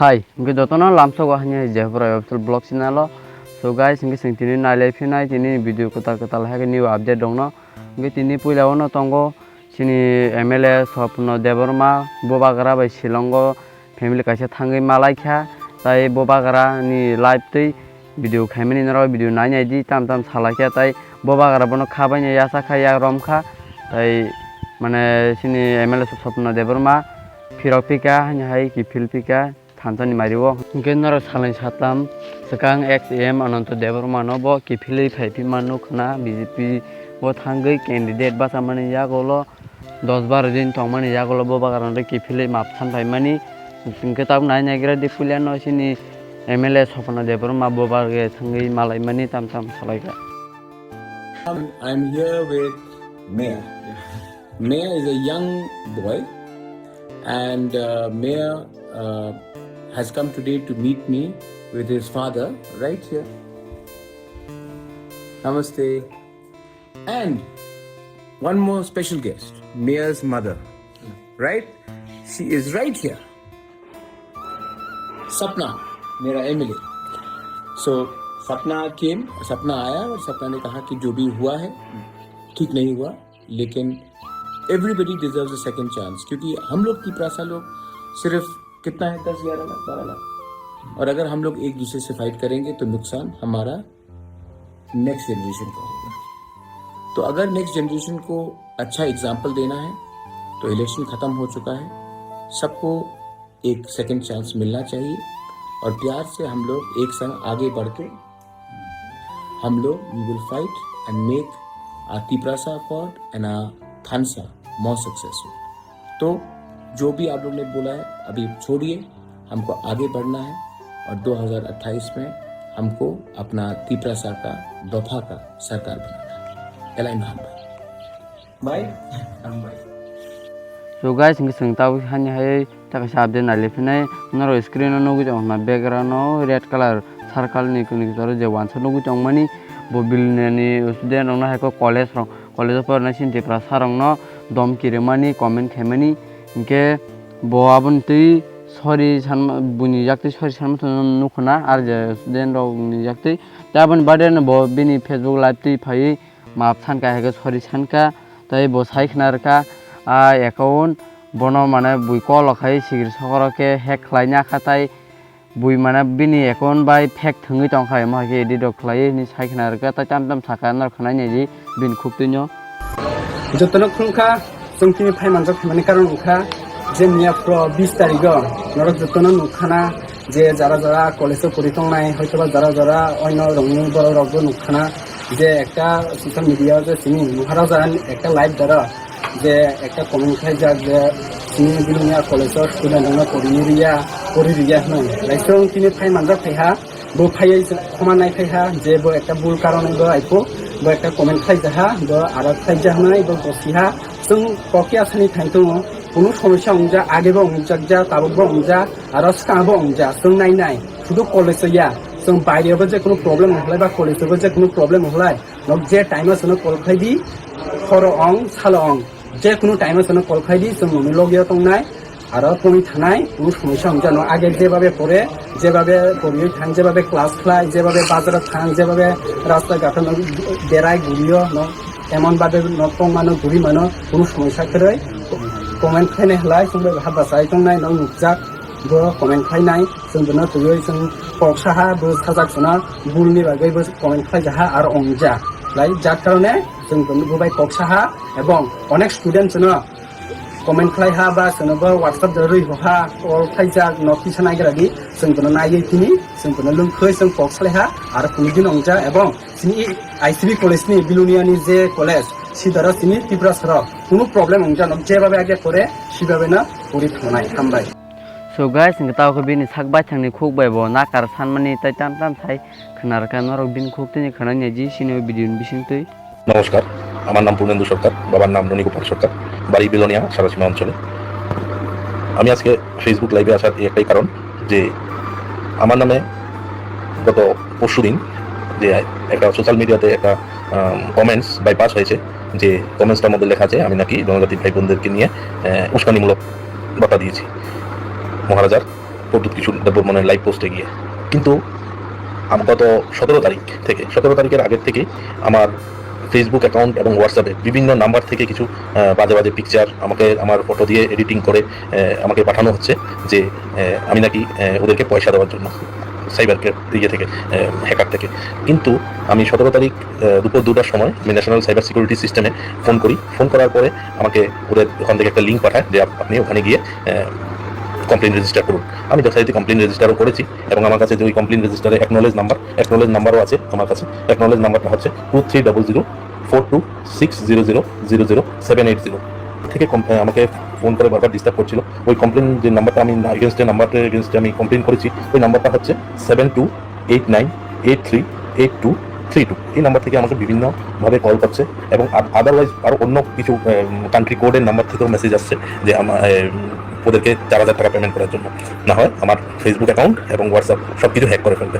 Hi, mungkin dotono lamso gua hanya Jehovaroi official blog channel lo. So guys, mungkin sing tini nilai final tini video ketal hai new update dong no. Mungkin tini pula ono tonggo sini MlA Swapna Debbarma bobagara by Shillongo family kaisa thangai malai kha tai bobagara ni live tei video khaimani naro video nai di tam salai kha tai bobagara bono khabai ya sa kha ya rom kha tai mane sini MlA Swapna Debbarma phirok pika hanya hai kiphil pika Tantani Mario, General Salin Satam, Sakang XM, Ananto Debbarma Nobo, Kiphil, Paipi Manukna, BGP, what hungry candidate Basamani Yagolo, those Baradin, Tomani Yagolo Bobaran, Kiphil, Mapsan by money, Pinketam Nanagra de Fuliano, Sini, MlA Swapna Debbarma, Bobarga, Tangi, Malay Mani, Tam Salaika. I'm here with MlA. MlA is a young boy, and MlA has come today to meet me with his father right here. Namaste. And one more special guest, MlA's mother, right? She is right here. Swapna, मेरा MlA. So Swapna came, Swapna आया और Swapna ने कहा कि जो भी हुआ है ठीक नहीं हुआ, लेकिन everybody deserves a second chance, क्योंकि हम लोग की प्रासा लोग सिर्फ कितना है 10, 11 लाख, 12 लाख, और अगर हम लोग एक दूसरे से फाइट करेंगे तो नुकसान हमारा नेक्स्ट जनरेशन का होगा। तो अगर नेक्स्ट जनरेशन को अच्छा एग्जाम्पल देना है तो इलेक्शन खत्म हो चुका है, सबको एक सेकंड चांस मिलना चाहिए और प्यार से हम लोग एक संग आगे बढ़ के हम लोग we will fight and make our Tripura accord and our Thansa more successful. तो जो भी आप लोग ने बोला है अभी छोड़िए, हमको आगे बढ़ना है और 2028 में हमको अपना त्रिपुरा का दफा का सरकार बनाना है। एलाइन भाई So guys, ngi sing tahu hanya hai tak sabde na lefine naro screen no gu jong na background no red color circle ni kuni toro je wan so gu jong mani bobil ni student no ha ko college por na sin Tripura sarong no dom kiremani comment khemani inke bo abun tei sorry san buni jakti sorry san nukhna ar je student ro ni jakti tabun baden bo bini Facebook live tei phai map san ka ha sorry san ka tai bo sai khnar ka account bono mane bui call khai sigir sokoro ke hack khlaina khatai bui mane bini account by fake thungi tong khai ma ke edit khlai ni sai khnar ka ta tam saka nar khnai ni ji bin khuktinyo jotono khungkha songkini phai manjak phimani karon unkha je niya pro 20 tarikho norok jotono nukhana je jara college poriton nai hoytoba jara oino rongni boro rogbo nukhana je ekta social media je sini muharajan ekta live dara যে একটা comment খাই যা যে তিনি বিলুনিয়া কলেজৰ student না কৰি ৰিয়া নয় লাইসং তিনি ফাই মানজা ফাইহা বো ফাই সমানাই ফাইহা যে বো একটা ভুল কারণে বো আইপো বো একটা কমেন্ট খাই যাহা বো আর খাই যাহনাই বো বসিহা जों পকিয়া সানি থাইতো কোনো সমস্যা অংজা আগেবো অংজাক যা তাবো অংজা আর সাবো অংজা जों নাই শুধু কলেজয়া जों বাইরেও যে কোনো প্রবলেম হলাই বা কলেজেও যে কোনো প্রবলেম হলাই লগ যে টাইমে সনো কল খাই দি খরো অং সালো অং যে কোনো টাইমে সনো কল খাই দি जों নমি লগিয়া তংনাই আর কোনি থানাই কোনো সমস্যা অংজা ন আগে যেভাবে পড়ে যেভাবে পড়িয়ে থান যেভাবে ক্লাস খাই যেভাবে বাজারে থান যেভাবে রাস্তা ঘাটে বেড়াই ঘুরিও ন এমন ভাবে নকং মানুষ ঘুরি মানুষ কোনো সমস্যা করে কমেন্ট খাইনাই হলাই जों হাবা চাই তংনাই ন নুকজাক বো কমেন্ট খাইনাই जों বনো তুই जों পকসাহা বো সাজাক সনা বুলনি বাগৈ বো কমেন্ট খাই যাহা আর অংজা লাই যার কারণে जों বনো বুবাই পকসাহা এবং অনেক স্টুডেন্ট জন কমেন্ট খাই হা বা সনব WhatsApp জরুই হা কল খাই যা নোটিফিকেশন আইগ্রাগি जों বনো নাইयै তিনি जों বনো লুমখৈ जों পকসালে হা আর কোনদিন অংজা এবং তিনি আইসিবি কলেজনি বিলুনিয়ানি যে কলেজ সিদারা তিনি ত্রিপুরা সরক কোনো প্রবলেম অংজা ন যেভাবে আগে করে সেভাবে না পরি থানাই হামবাই So guys, ngi taw ko bini sakbai thangni khukbai bo nakar sanmani tai tam sai khnar ka norok bin khukti ni khana ni ji sini video bising tui নমস্কার, আমার নাম পূর্ণেন্দু সরকার, বাবার নাম রনিগোপাল সরকার, বাড়ি বিলোনিয়া সারাসীমা অঞ্চলে। আমি আজকে ফেসবুক লাইভে আসার একটাই কারণ যে আমার নামে গত পরশুদিন যে একটা সোশ্যাল মিডিয়াতে একটা কমেন্টস বাইপাস হয়েছে, যে কমেন্টসটার মধ্যে লেখা আছে আমি নাকি জনজাতি ভাই বোনদেরকে নিয়ে উস্কানিমূলক বার্তা দিয়েছি। মহারাজার প্রদ্যুৎ কিশোর দেববর্মনের লাইভ পোস্টে গিয়ে। কিন্তু গত 17 তারিখের আগের থেকে আমার ফেসবুক অ্যাকাউন্ট এবং হোয়াটসঅ্যাপে বিভিন্ন নাম্বার থেকে কিছু বাজে বাজে পিকচার আমাকে আমার ফটো দিয়ে এডিটিং করে আমাকে পাঠানো হচ্ছে যে আমি নাকি ওদেরকে পয়সা দেওয়ার জন্য সাইবার থেকে হ্যাকার থেকে। কিন্তু আমি 17 তারিখ দুপুর 2টার সময় আমি ন্যাশনাল সাইবার সিকিউরিটি সিস্টেমে ফোন করি। ফোন করার পরে আমাকে ওদের ওখান থেকে একটা লিঙ্ক পাঠায় যে আপনি ওখানে গিয়ে কমপ্লেন রেজিস্টার করুন। আমি যথারীতি কমপ্লেন রেজিস্টারও করেছি এবং আমার কাছে যে ওই কমপ্লেন রেজিস্টারে অ্যাকনোলেজ নাম্বারও আছে আমার কাছে। অ্যাকনোলেজ নাম্বারটা হচ্ছে 23004260000780 থেকে আমাকে ফোন করে বারবার ডিস্টার্ব করছিল। ওই কমপ্লেন যে নাম্বারটা আমি এগেনস্টে আমি কমপ্লেন করেছি ওই নাম্বারটা হচ্ছে 7289838232। এই নাম্বার থেকে আমাকে বিভিন্নভাবে কল করছে এবং আদারওয়াইজ আরও অন্য কিছু কান্ট্রি কোডের নাম্বার থেকেও মেসেজ আসছে যে আমার ওদেরকে 4000 টাকা পেমেন্ট করার জন্য, না হয় আমার ফেসবুক অ্যাকাউন্ট এবং হোয়াটসঅ্যাপ সব কিছু হ্যাক করে ফেলবে।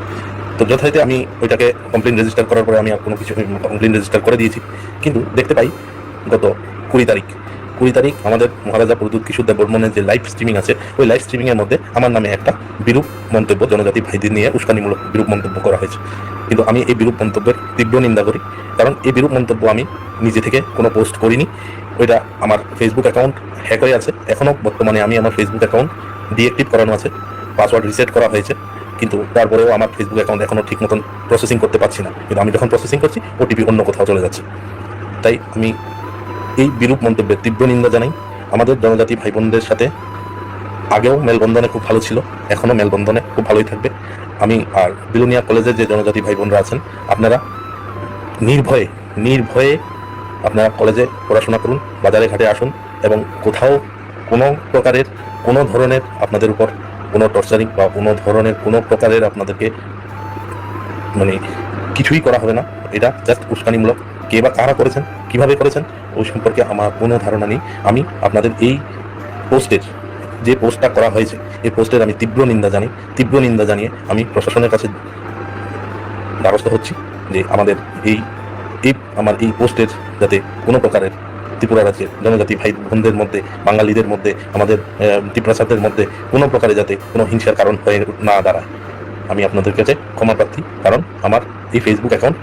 তো যথারীতি আমি ওইটাকে কমপ্লেন রেজিস্টার করার পরে আমি আর কোনো কিছু কমপ্লেন রেজিস্টার করে দিয়েছি। কিন্তু দেখতে পাই গত 20 তারিখ আমাদের মহারাজা প্রদ্যুৎ কিশোর দেববর্মনের যে লাইভ স্ট্রিমিং আছে ওই লাইভ স্ট্রিমিংয়ের মধ্যে আমার নামে একটা বিরূপ মন্তব্য, জনজাতি ভাইদের নিয়ে উস্কানিমূলক বিরূপ মন্তব্য করা হয়েছে। কিন্তু আমি এই বিরূপ মন্তব্যের তীব্র নিন্দা করি, কারণ এই বিরূপ মন্তব্য আমি নিজে থেকে কোনো পোস্ট করিনি। ওইটা আমার ফেসবুক অ্যাকাউন্ট হ্যাক হয়ে আছে। এখনও বর্তমানে আমি আমার ফেসবুক অ্যাকাউন্ট ডিঅ্যাক্টিভ করানো আছে, পাসওয়ার্ড রিসেট করা হয়েছে, কিন্তু তারপরেও আমার ফেসবুক অ্যাকাউন্ট এখনও ঠিক মতন প্রসেসিং করতে পারছি না। কিন্তু আমি যখন প্রসেসিং করছি ওটিপি অন্য কোথাও চলে যাচ্ছে। তাই আমি এই বিরূপ মন্তব্যের তীব্র নিন্দা জানাই। আমাদের জনজাতি ভাই বোনদের সাথে আগেও মেলবন্ধনে খুব ভালো ছিল, এখনও মেলবন্ধনে খুব ভালোই থাকবে। আমি আর বিলোনিয়া কলেজের যে জনজাতি ভাই বোনরা আছেন, আপনারা নির্ভয়ে আপনারা কলেজে পড়াশোনা করুন, বাজারে ঘাটে আসুন এবং কোথাও কোনো প্রকারের কোনো ধরনের আপনাদের উপর কোনো টর্চারিং বা কোনো ধরনের কোনো প্রকারের আপনাদেরকে মানে কিছুই করা হবে না। এটা জাস্ট উস্কানিমূলক। কে বা কারা করেছেন, কিভাবে করেছেন ওই সম্পর্কে আমার কোনো ধারণা নেই। আমি আপনাদের এই যে পোস্টটা করা হয়েছে এই পোস্টের আমি তীব্র নিন্দা জানিয়ে আমি প্রশাসনের কাছে দ্বারস্থ হচ্ছি যে আমাদের আমার এই পোস্টের যাতে কোনো প্রকারের ত্রিপুরা রাজ্যের জনজাতি ভাই বোনদের মধ্যে, বাঙালিদের মধ্যে, আমাদের ত্রিপুরাচারদের মধ্যে কোনো প্রকারে যাতে কোনো হিংসার কারণ হয়ে না দাঁড়ায়। আমি আপনাদের কাছে ক্ষমা প্রার্থী, কারণ আমার এই ফেসবুক অ্যাকাউন্ট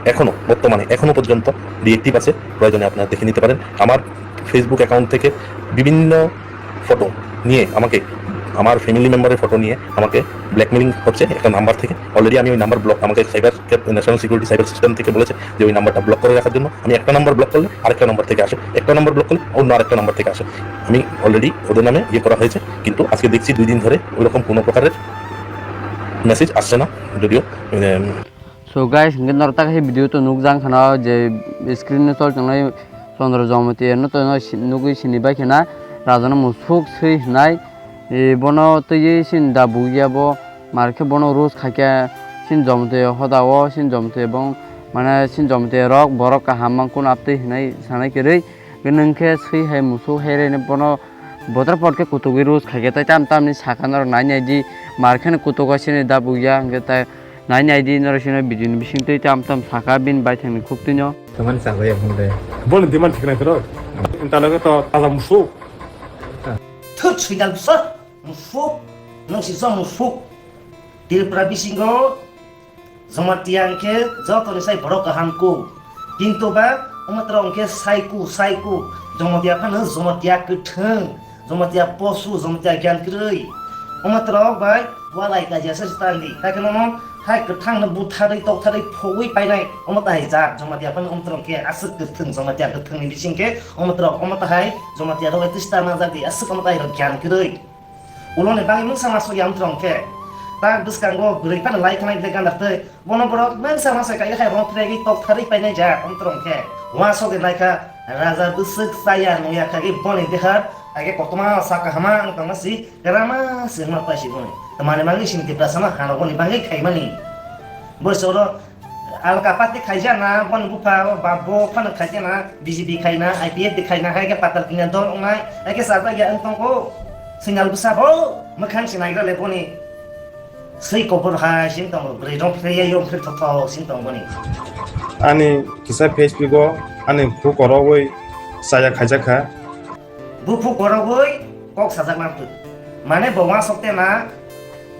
এখনো পর্যন্ত ডিঅ্যাক্টিভ আছে। প্রয়োজনে আপনারা দেখে নিতে পারেন। আমার ফেসবুক অ্যাকাউন্ট থেকে বিভিন্ন ফটো নিয়ে আমার ফ্যামিলি মেম্বারের ফটো নিয়ে আমাকে ব্ল্যাকমেলিং হচ্ছে একটা নাম্বার থেকে। অলরেডি আমি ওই নাম্বার ব্লক, আমাকে ন্যাশনাল সিকিউরিটি সাইবার সিস্টেম থেকে বলেছে যে ওই নাম্বারটা ব্লক করে রাখার জন্য। আমি একটা নাম্বার ব্লক করলে আরেকটা নাম্বার থেকে আসে, একটা নাম্বার ব্লক করলে অন্য আরেকটা নাম্বার থেকে আসে। আমি অলরেডি ওদের নামে করা হয়েছে, কিন্তু আজকে দেখছি 2 দিন ধরে ওইরকম কোনো প্রকারের মেসেজ আসছে না। যদিও সো গাইস নর তাক হে ভিডিও তো নুক জাং খানা যে স্ক্রিনে চল চংনাই চন্দ্র জমতি এনো তো নুগই সিনি বাই খেনা রাজনা মুসুক সই নাই বন তৈ সিন দা বুগিয়াবো মারকে বন রোজ খাইকা সিন জমতে হদাও সিন জমতে এবং মানে সিন জমতে রক বরক কাহামাং কোন আপতে হিনাই সানাই কেरै গनंखे सै हाय मुसु हेरे बन बोतर पटके कुतुगि रोज खाइके ताइ तामनि साखानर नाइन आइदि मारखेनो कुतुगासिनो दा बुया हंगे ताइ नाइन आइदि नरसिनो बिदिनो बिसिंतै ताम साखा बिन बाय थांनि खुबतिनो teman sabai yang mulai Bon teman tikna kero. Entalaga to taza musu. Thut suidal besar musuk nang si zong musuk Tripura bisingo zamatian ke joto ni sai borok kahanku kintu ba umatrong ke saiku jomatia kan jomatia ketheng jomatia posu jomatia gyan krei umatrong bai walai ka jasa standi kakeno hai kethang na butharai tokthai phoi painai umatai ja jomatia kan umatrong ke asuk ketheng jomatia ketheng ni bisingke umatai jomatia ro etista na jadi asuk umatai ro gyan krei ulone bangi mung sama so yam trong ke ta biskango gurei pan lai khanai de gandar te bono borok men sama sa kai hai rong tregi tokthai painai ja umatrong ke wa so ke laika raja busuk saya no ya kage bone dehar age kotoma saka hama tama si karama sirma pasi bone tamane mangi sinti prasama hano bone bangi khaimani bosoro al kapati khaija na bon bupa babo pan khaija na BJP khaina IPF dikhaina hai ke patal kina don ongai age sarta ya antong ko singal busa bo makhan sinai ra le bone sei kopor ha sin tong bre rong freya yom fre thotho sin tong bone ani kisa Facebook go ani pu koroi saya khajaka bufu koroi kok sajak mampu mane bawa sokte na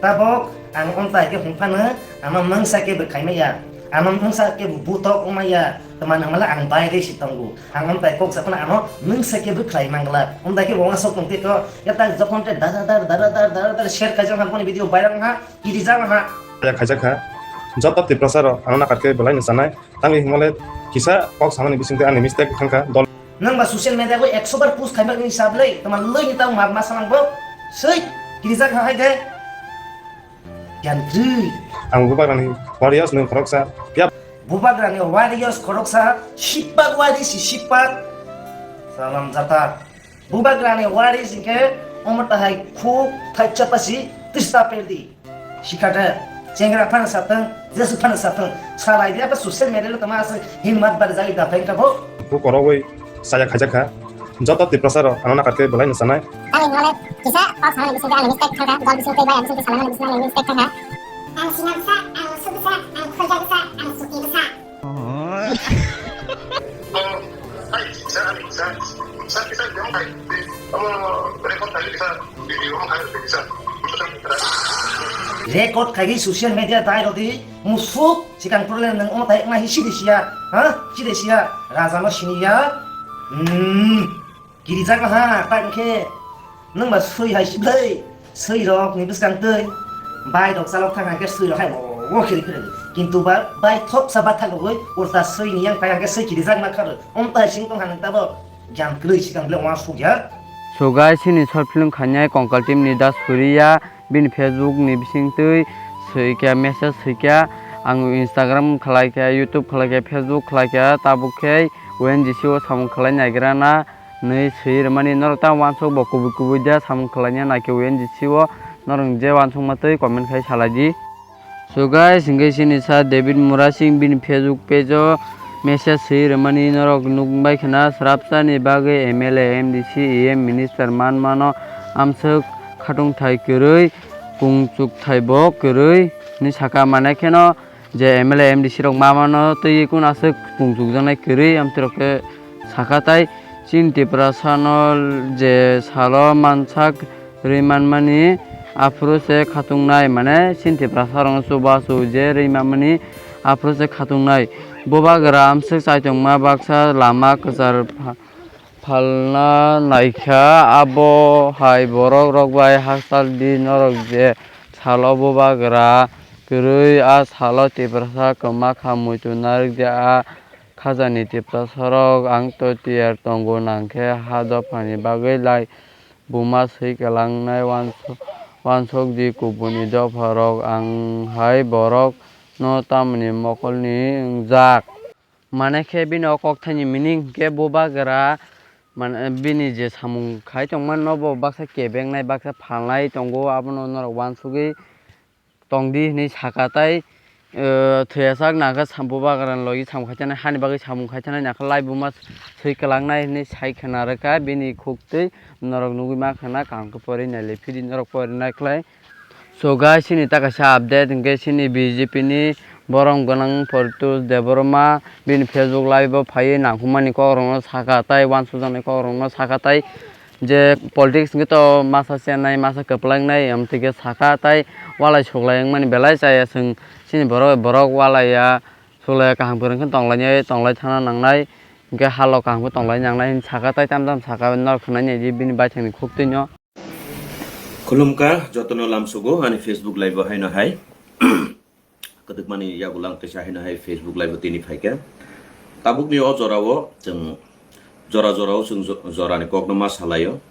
tabok ang ontai ke humphana ama mangsa ke bekhaimaya ama mangsa ke butok umaya teman amala ang bayre sitanggu ang ontai kok sakna ano mangsa ke bekhai mangla ontai ke wong sok tongte ko yata jokon te dar share kajang han video viral ha kiri jang ha saya khykha joto tiprasaro anana katke belai nasanai tangi himale kisa kok samani bisingte ani mistake khangka dol nang ba social media ko 100 bar post khaimak ni sablei teman loi ni tau ma sanang bo sei kiri jang ha hai de yan dui ang gubarani warriors no khoroksa piap bubagrani warriors khoroksa shipak warriors shipak salam jata bubagrani warriors ke omata hai khuk thai chapasi tista perdi shikata cengra pan satang jesu pan satang salai dia apa social media lo tamas himmat bar jai da pengka bo fu korowoi saya khykha joto tiprasaro anana katke belai nasanai Tangi ngale kisa kok sama bisa ada mistake khangka dol bisa bay bisa salah bisa mistake khangka ang sinapsa ang subsa ang khojagsa ang suki besa Saya kita jangan kayak rekod tadi bisa video kayak bisa record kagi social media dai rodi musuk sikang problem nang oma tai na hisi disia ha si desia raja no sinia kiri jaga ha tangke nang ba sui hai siblei sui rok ni biskan tei bai dok salok thang ke sui rok hai wo kiri kiri kintu ba bai thok sabat thang goi urta sui ni yang kaya ke sui kiri jaga na khar om tai sing tong han ta bo jam klei sikang ble wa su ya So guys, ini short film khanyai kongkal team ni das Korea bin Facebook ni bising tui sekia message sekia ang Instagram khalai kya YouTube khalai kya Facebook khalai kya tabuk kya UNGCO samung khalai nagrana nei seir mani norta wansok bo kubu dia samung khalainya naike UNGCO norong je wansok matei comment khai salaji. So guys, ingai sini sa David Murasing bin Facebook page message seir mani norok nukbai khana srapsa ni bagai MlA MDC EM minister mano amsok khatung thai kerui pungchuk thai bo kerui ni saka mane kheno je MlA MDC rok mano tei kun asuk pungchuk janai kerui amtroke saka tai chin Tripura sanol je salo mansak rimanmani afrose khatung nai mane chin Tripura sarong subasu je rimanmani afrose khatung nai boba gram se saitong ma baksa lama kesar falna naikha abo hai borok rok bai hastal di norok je salo boba gra kerui a salo Tripura kama khamutu narik je a khajani Tripura sorok ang to tiar tongo nangkhe hado pani bagai lai buma sei kalang nai wansok di kubuni job harok ang hai borok no tamni mokolni jak mane khe bini okok thani meaning ke boba gra mane bini je samung khai tongman no bo baksa kebeng nai baksa phalnai tongo abono norok wansugi tongdi ni sakatai thyasak naga samboba garan logi samkhachana hani bagi samung khachana nakha lai buma sei kalangnai ni sai khana raka bini khoktei norok nugui ma khana kangko pori nale phiri norok pori naklai. So guys, ini tak kasih update engke sini BJP ni borong ganang Jehovaroi Debbarma bin Facebook live phai nangkumani ko rong sakatai wansujani ko rong sakatai je politics gitu masa senai masa keplang nai amtike sakatai walai soglayang mani belai saya sing sini borok walai ya soglaya kahang purung kan tonglai thana nangnai engke halo kahang pu tonglai nangnai sakatai tam saka nor khunai ji bin baithangni khuktinyo Kulumka jotono lamsugo ani Facebook live haino hai ketuk mani yagulang tesa haino hai Facebook live tini phaika tabuk ni o jorawo jeng jora jeng jorani kokno masalayo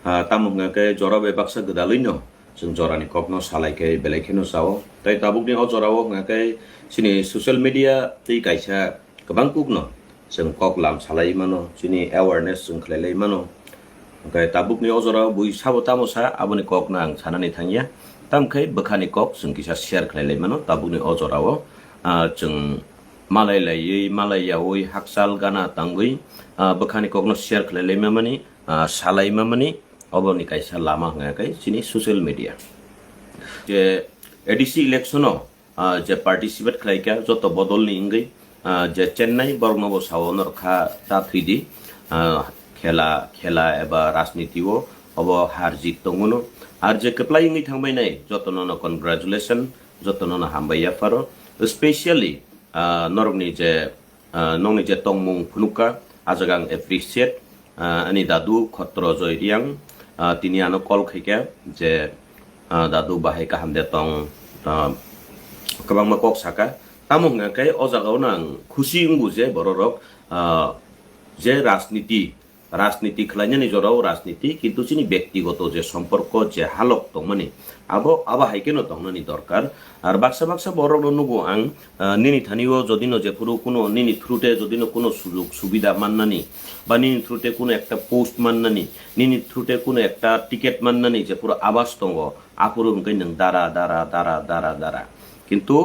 tamunga ke jora be baksa gedalino jeng jorani kokno salai ke belekheno sao tai tabuk ni o jorawo ngake sini social media tei kaisa kebang kukno jeng kok lam salai mano sini awareness jeng khlelai mano Okay, tabuk ni ojora bui sabo tamosa aboni kok nang sanani thangya tamkai bakhani kok jeng kisa share khlailai mano tabuk ni ojora o jeng malai yaoi haksal gana tangui bakhani kok no share khlailai mamani salai mamani oboni kaisa lama ngakai sini social media je ADC election o je participate khlaika joto bodol ni ingai je Chennai bornobo sawonor kha ta 3D খেলা এবা রাজনীতিও obo harjit tongono ar je keplai ngi thangbai nai jotono no congratulation jotono no hambaya faro especially norogni je nongni je tongmung phunuka ajagang appreciate ani dadu khotro joy yang tini ano call khykha je dadu bahai ka hamde tong kabang makok saka tamung ngakai o jagao nang khushi ungu je bororok je রাজনীতি খেলাইনি নিজরাও রাজনীতি কিন্তু চিনি ব্যক্তিগত যে সম্পর্ক যে Hulk তংমানি আবা হাইকেনো তংনানি দরকার আর বাক্সা বড় নুগো আং নিনি থানিও যদিনো যে পুরো কোনো নিনি থ্রুতে যদিনো কোনো সুযোগ সুবিধা মান্নানি বা নিনি থ্রুতে কোনো একটা পোস্ট মান্নানি নিনি থ্রুতে কোনো একটা টিকিট মান্নানি যে পুরো আবাস তঙ্গ আপুরো নংকাই নং দারা কিন্তু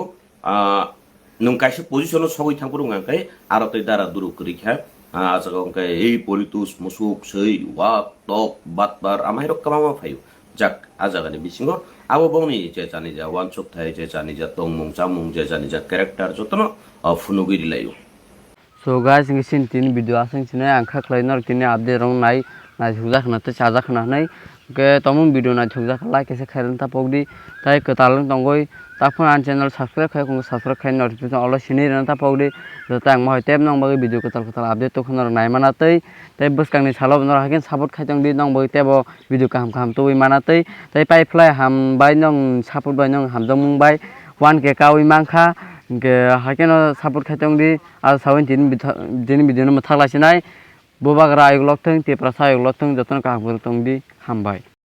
নং কাইসে পজিশনও সবই থাংপুরো ngakai আরতই দারা দুরু করিখা ajaga kai ei politus musuk sei wak tok batbar amai rok kamama phayu jak ajaga ni bisingo abo bongni je jani ja wansok thai je jani ja tongmung chamung je jani ja character jotono funugiri layo. So guys ngi sin tin video asang chine angkha khlainor tini update rong nai thujak na te chajak na nai ke tomung video na thujak like kese khairan ta pogdi tai ketalung tongoi tapun an channel subscribe khai kong subscribe khai notification all sini ran ta pogdi jota ang moi tep nong bagi video ketal update to khonor nai mana tei tai buskang ni salo nor hakin support khai tong di nong bagi tebo video kaham to wi mana tei tai pai fly ham bai nong support bai nong ham jong mung bai 1k kawi mangkha ke hakeno support khai tong di ar sawin tin video no thakla sinai bobagra ayok theng te prasa ayok theng joton kaham tong di hambai.